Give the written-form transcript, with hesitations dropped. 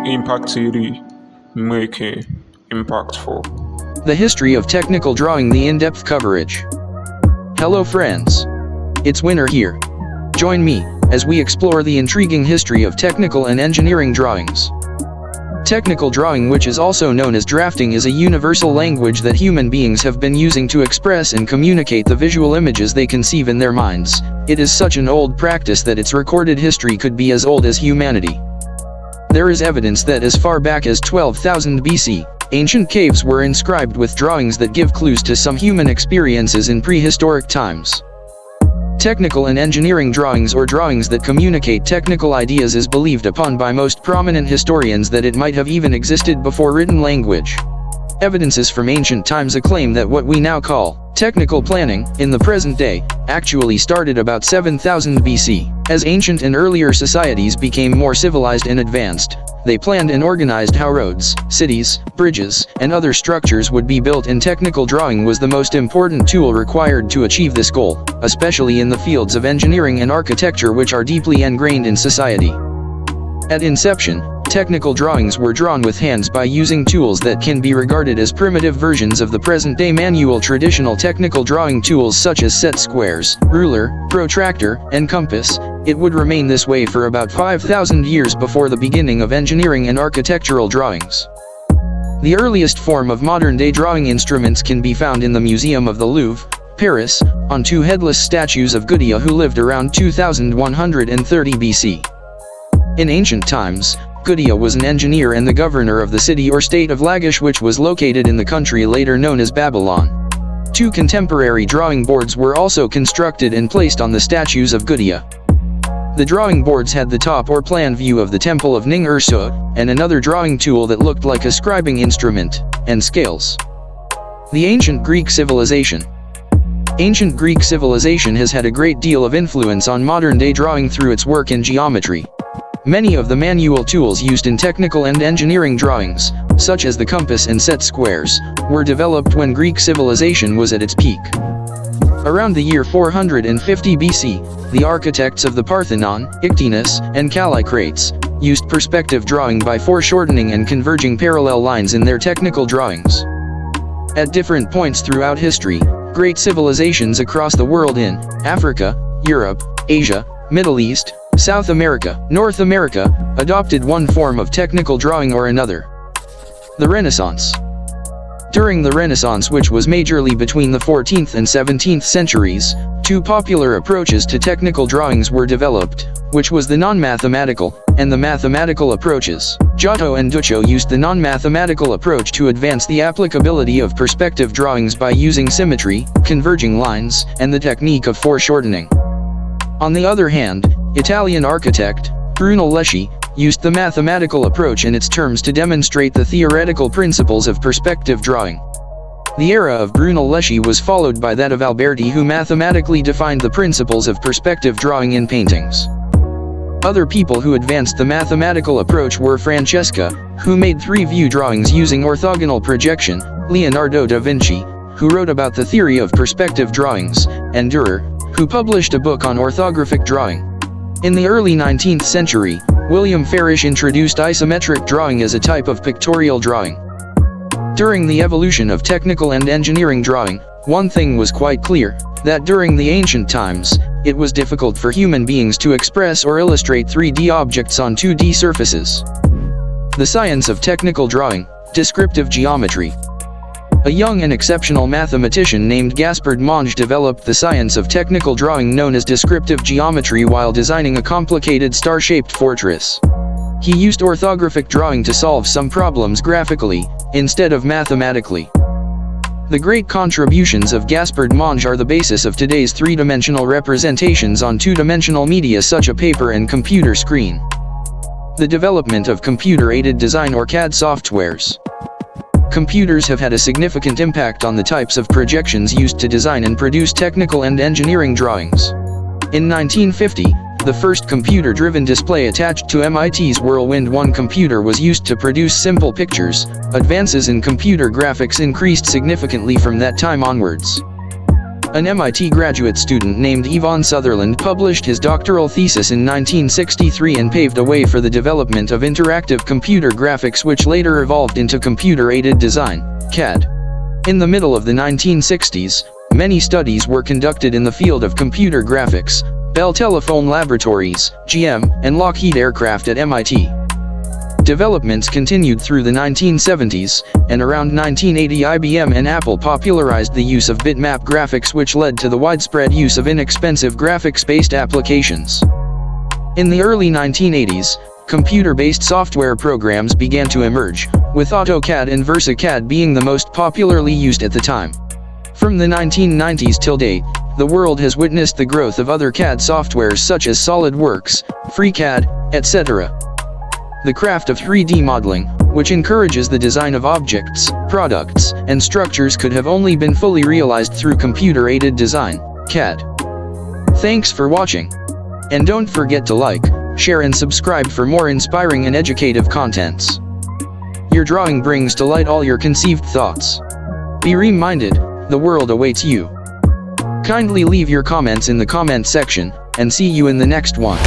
Impact Theory, making impactful. The history of technical drawing, the in-depth coverage. Hello friends. It's Winner here. Join me as we explore the intriguing history of technical and engineering drawings. Technical drawing, which is also known as drafting, is a universal language that human beings have been using to express and communicate the visual images they conceive in their minds. It is such an old practice that its recorded history could be as old as humanity. There is evidence that as far back as 12,000 BC, ancient caves were inscribed with drawings that give clues to some human experiences in prehistoric times. Technical and engineering drawings, or drawings that communicate technical ideas, is believed upon by most prominent historians that it might have even existed before written language. Evidences from ancient times acclaim that what we now call technical planning in the present day actually started about 7000 BC. As ancient and earlier societies became more civilized and advanced, they planned and organized how roads, cities, bridges, and other structures would be built, and technical drawing was the most important tool required to achieve this goal, especially in the fields of engineering and architecture, which are deeply ingrained in society. At inception, technical drawings were drawn with hands by using tools that can be regarded as primitive versions of the present-day manual traditional technical drawing tools such as set squares, ruler, protractor, and compass. It would remain this way for about 5,000 years before the beginning of engineering and architectural drawings. The earliest form of modern-day drawing instruments can be found in the Museum of the Louvre, Paris, on two headless statues of Gudea, who lived around 2130 BC. In ancient times, Gudea was an engineer and the governor of the city or state of Lagash, which was located in the country later known as Babylon. Two contemporary drawing boards were also constructed and placed on the statues of Gudea. The drawing boards had the top or plan view of the temple of Ning-Ursu, and another drawing tool that looked like a scribing instrument, and scales. The ancient Greek civilization. Ancient Greek civilization has had a great deal of influence on modern-day drawing through its work in geometry. Many of the manual tools used in technical and engineering drawings, such as the compass and set squares, were developed when Greek civilization was at its peak. Around the year 450 BC, the architects of the Parthenon, Ictinus, and Callicrates, used perspective drawing by foreshortening and converging parallel lines in their technical drawings. At different points throughout history, great civilizations across the world in Africa, Europe, Asia, Middle East, South America, North America, adopted one form of technical drawing or another. The Renaissance. During the Renaissance, which was majorly between the 14th and 17th centuries, two popular approaches to technical drawings were developed, which was the non-mathematical and the mathematical approaches. Giotto and Duccio used the non-mathematical approach to advance the applicability of perspective drawings by using symmetry, converging lines, and the technique of foreshortening. On the other hand, Italian architect Brunelleschi used the mathematical approach in its terms to demonstrate the theoretical principles of perspective drawing. The era of Brunelleschi was followed by that of Alberti, who mathematically defined the principles of perspective drawing in paintings. Other people who advanced the mathematical approach were Francesca, who made three-view drawings using orthogonal projection, Leonardo da Vinci, who wrote about the theory of perspective drawings, and Dürer, who published a book on orthographic drawing. In the early 19th century, William Farish introduced isometric drawing as a type of pictorial drawing. During the evolution of technical and engineering drawing, one thing was quite clear, that during the ancient times, it was difficult for human beings to express or illustrate 3D objects on 2D surfaces. The science of technical drawing, descriptive geometry. A young and exceptional mathematician named Gaspard Monge developed the science of technical drawing known as descriptive geometry while designing a complicated star-shaped fortress. He used orthographic drawing to solve some problems graphically, instead of mathematically. The great contributions of Gaspard Monge are the basis of today's three-dimensional representations on two-dimensional media such as paper and computer screen. The development of computer-aided design or CAD softwares. Computers have had a significant impact on the types of projections used to design and produce technical and engineering drawings. In 1950, the first computer-driven display attached to MIT's Whirlwind 1 computer was used to produce simple pictures. Advances in computer graphics increased significantly from that time onwards. An MIT graduate student named Yvonne Sutherland published his doctoral thesis in 1963 and paved a way for the development of interactive computer graphics, which later evolved into computer-aided design, CAD. In the middle of the 1960s, many studies were conducted in the field of computer graphics. Bell Telephone Laboratories, GM, and Lockheed Aircraft at MIT. Developments continued through the 1970s, and around 1980 IBM and Apple popularized the use of bitmap graphics, which led to the widespread use of inexpensive graphics-based applications. In the early 1980s, computer-based software programs began to emerge, with AutoCAD and VersaCAD being the most popularly used at the time. From the 1990s till date, the world has witnessed the growth of other CAD softwares such as SolidWorks, FreeCAD, etc. The craft of 3D modeling, which encourages the design of objects, products, and structures, could have only been fully realized through computer-aided design, CAD. Thanks for watching. And don't forget to like, share and subscribe for more inspiring and educative contents. Your drawing brings to light all your conceived thoughts. Be reminded, the world awaits you. Kindly leave your comments in the comment section, and see you in the next one.